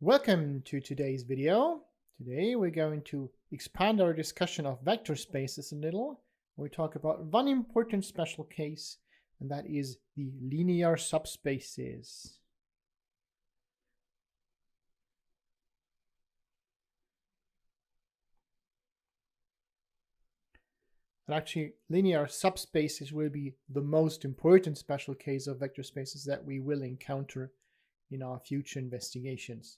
Welcome to today's video. Today we're going to expand our discussion of vector spaces a little. We talk about one important special case, and that is the linear subspaces. And actually, linear subspaces will be the most important special case of vector spaces that we will encounter in our future investigations.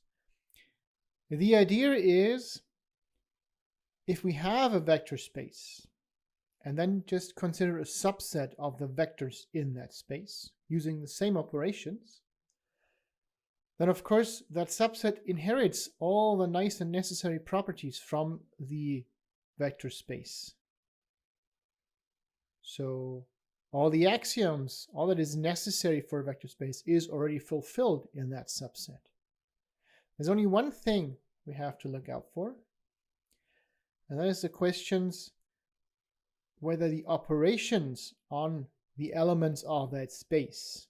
The idea is, if we have a vector space and then just consider a subset of the vectors in that space using the same operations, then of course that subset inherits all the nice and necessary properties from the vector space. So all the axioms, all that is necessary for a vector space is already fulfilled in that subset. There's only one thing we have to look out for, and that is the questions whether the operations on the elements of that space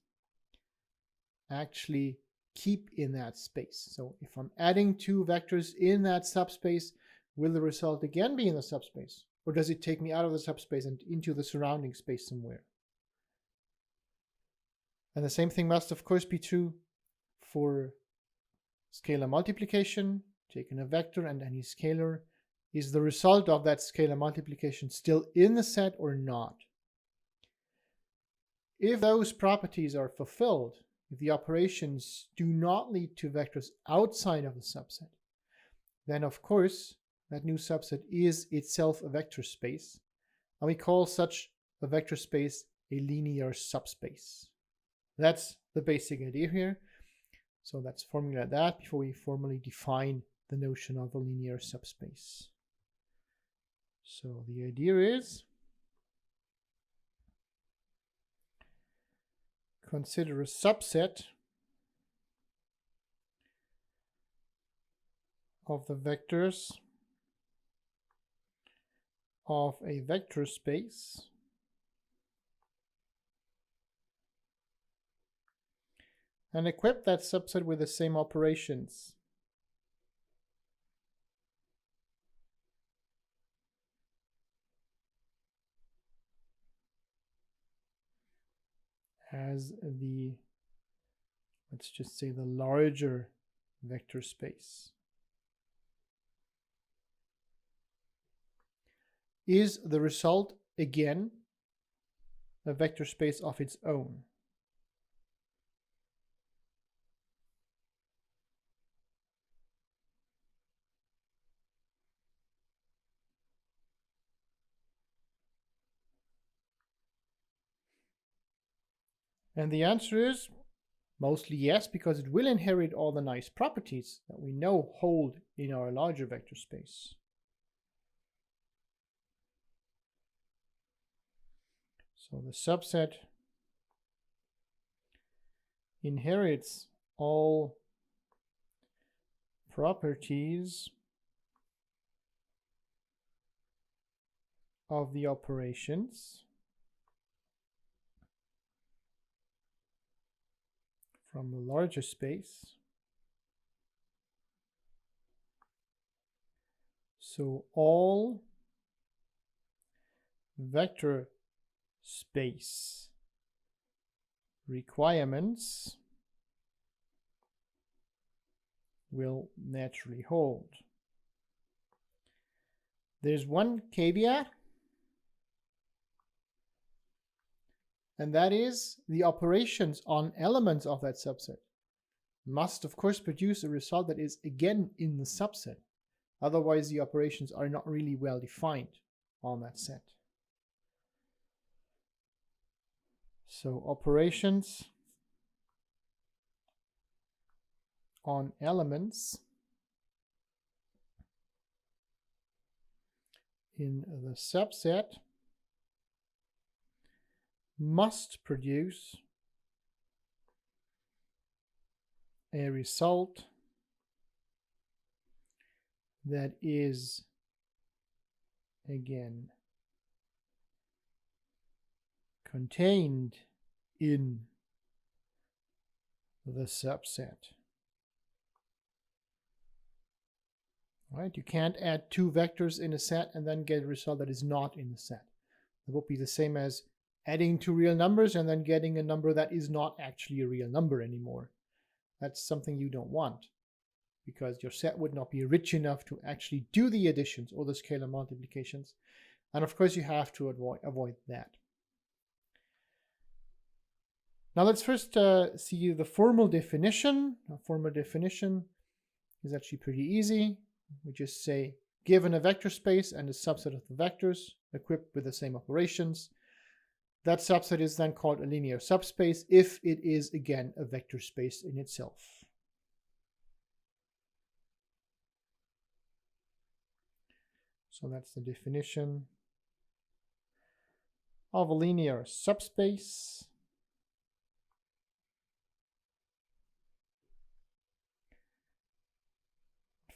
actually keep in that space. So if I'm adding two vectors in that subspace, will the result again be in the subspace? Or does it take me out of the subspace and into the surrounding space somewhere? And the same thing must of course be true for scalar multiplication. Taking a vector and any scalar, is the result of that scalar multiplication still in the set or not? If those properties are fulfilled, if the operations do not lead to vectors outside of the subset, then of course that new subset is itself a vector space, and we call such a vector space a linear subspace. That's the basic idea here. So let's formulate that before we formally define the notion of a linear subspace. So the idea is, consider a subset of the vectors of a vector space and equip that subset with the same operations. As the, let's just say, the larger vector space. Is the result again a vector space of its own? And the answer is mostly yes, because it will inherit all the nice properties that we know hold in our larger vector space. So the subset inherits all properties of the operations from the larger space. So all vector space requirements will naturally hold. There's one caveat, and that is the operations on elements of that subset must of course produce a result that is again in the subset. Otherwise the operations are not really well defined on that set. So operations on elements in the subset must produce a result that is again contained in the subset. Right? You can't add two vectors in a set and then get a result that is not in the set. It would be the same as adding two real numbers and then getting a number that is not actually a real number anymore. That's something you don't want, because your set would not be rich enough to actually do the additions or the scalar multiplications. And of course, you have to avoid that. Now let's first see the formal definition. A formal definition is actually pretty easy. We just say, given a vector space and a subset of the vectors equipped with the same operations, that subset is then called a linear subspace if it is, again, a vector space in itself. So that's the definition of a linear subspace.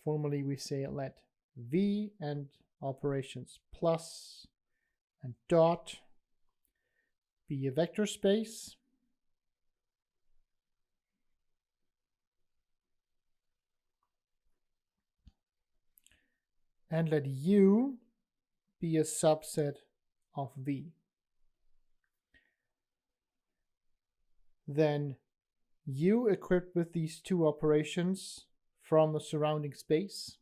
Formally, we say let V and operations plus and dot be a vector space. And let U be a subset of V. Then U equipped with these two operations from the surrounding space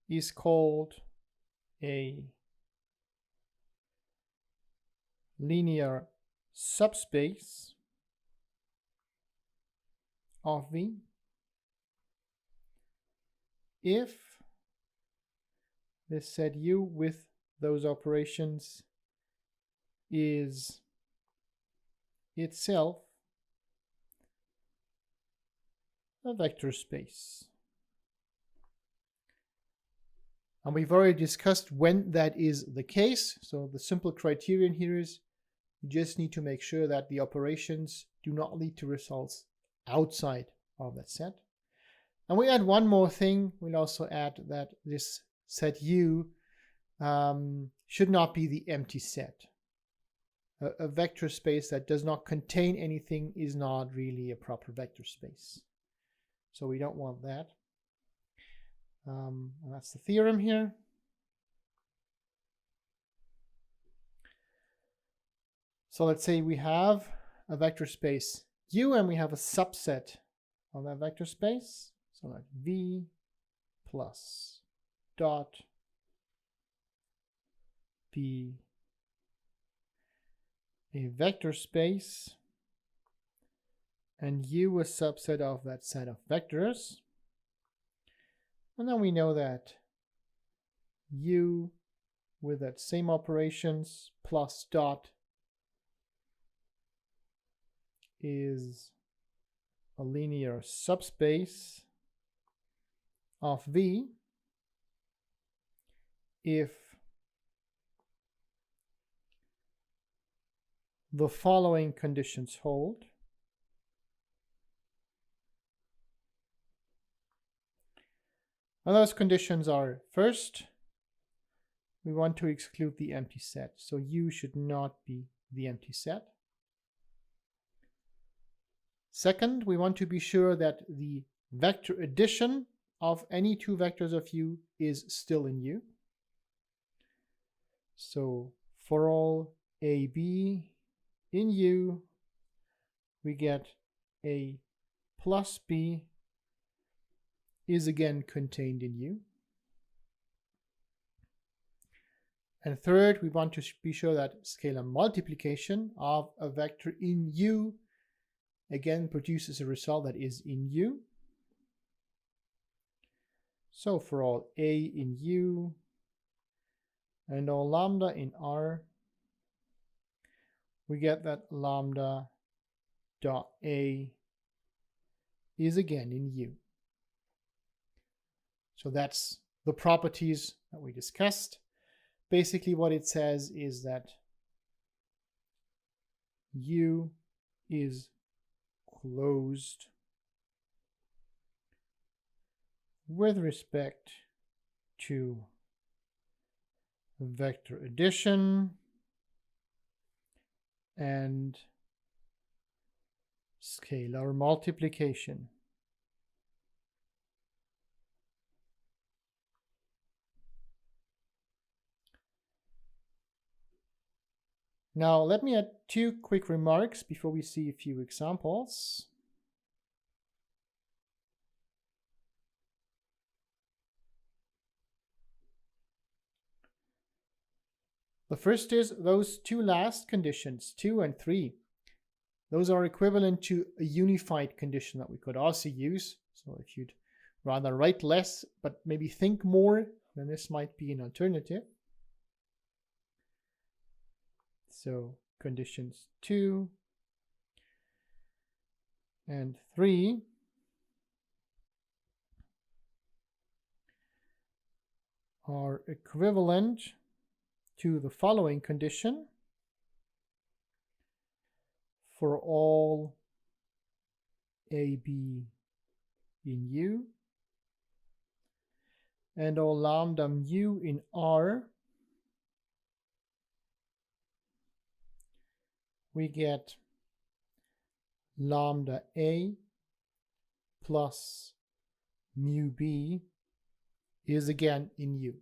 is called a linear subspace of V if the set U with those operations is itself a vector space. And we've already discussed when that is the case. So the simple criterion here is you just need to make sure that the operations do not lead to results outside of that set. And we add one more thing. We'll also add that this set U should not be the empty set. A vector space that does not contain anything is not really a proper vector space. So we don't want that. And that's the theorem here. So let's say we have a vector space U and we have a subset of that vector space. So like V plus dot be a vector space and U a subset of that set of vectors. And then we know that U with that same operations plus dot is a linear subspace of V if the following conditions hold. And those conditions are, first, we want to exclude the empty set. So U should not be the empty set. Second, we want to be sure that the vector addition of any two vectors of U is still in U. So for all AB in U, we get A plus B is again contained in U. And third, we want to be sure that scalar multiplication of a vector in U again produces a result that is in U. So for all A in U and all lambda in R, we get that lambda dot A is again in U. So that's the properties that we discussed. Basically what it says is that U is closed with respect to vector addition and scalar multiplication. Now let me add two quick remarks before we see a few examples. The first is those two last conditions, 2 and 3. Those are equivalent to a unified condition that we could also use. So if you'd rather write less but maybe think more, then this might be an alternative. So conditions 2 and 3 are equivalent to the following condition for all a, b in U and all lambda mu in R. We get lambda A plus mu B is again in U.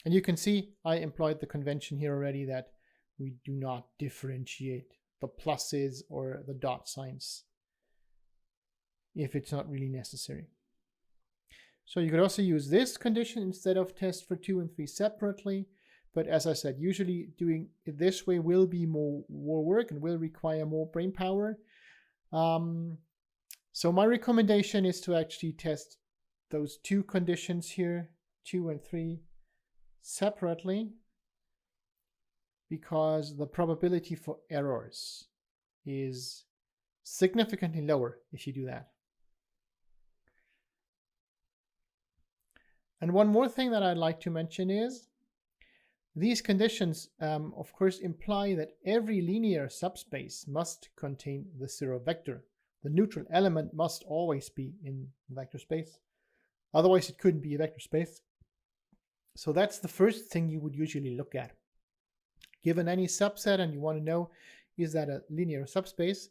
And you can see I employed the convention here already that we do not differentiate the pluses or the dot signs if it's not really necessary. So you could also use this condition instead of test for 2 and 3 separately. But as I said, usually doing it this way will be more work and will require more brain power. So my recommendation is to actually test those two conditions here, 2 and 3, separately, because the probability for errors is significantly lower if you do that. And one more thing that I'd like to mention is these conditions, of course, imply that every linear subspace must contain the zero vector. The neutral element must always be in the vector space. Otherwise, it couldn't be a vector space. So that's the first thing you would usually look at. Given any subset and you want to know, is that a linear subspace?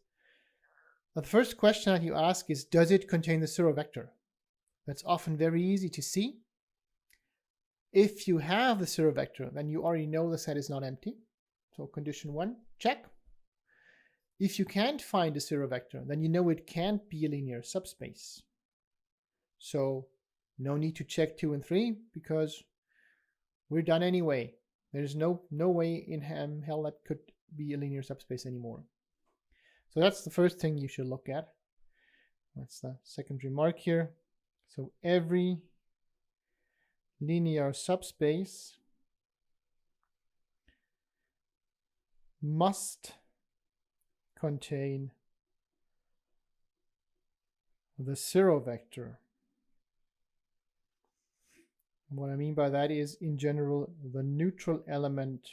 The first question that you ask is, does it contain the zero vector? That's often very easy to see. If you have the zero vector, then you already know the set is not empty. So condition 1, check. If you can't find a zero vector, then you know it can't be a linear subspace. So no need to check 2 and 3 because we're done anyway. There's no way in hell that could be a linear subspace anymore. So that's the first thing you should look at. That's the second remark here. So every linear subspace must contain the zero vector. And what I mean by that is, in general, the neutral element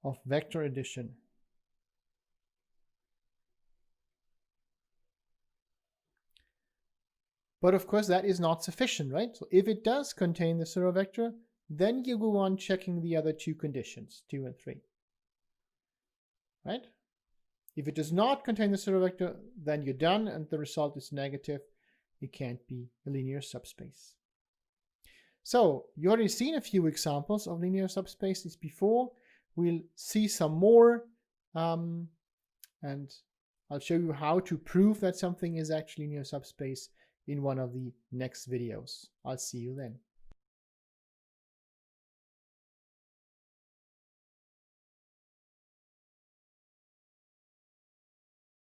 of vector addition. But of course, that is not sufficient, right? So if it does contain the zero vector, then you go on checking the other two conditions, 2 and 3. Right? If it does not contain the zero vector, then you're done and the result is negative. It can't be a linear subspace. So you already seen a few examples of linear subspaces before. We'll see some more, and I'll show you how to prove that something is actually a linear subspace in one of the next videos. I'll see you then.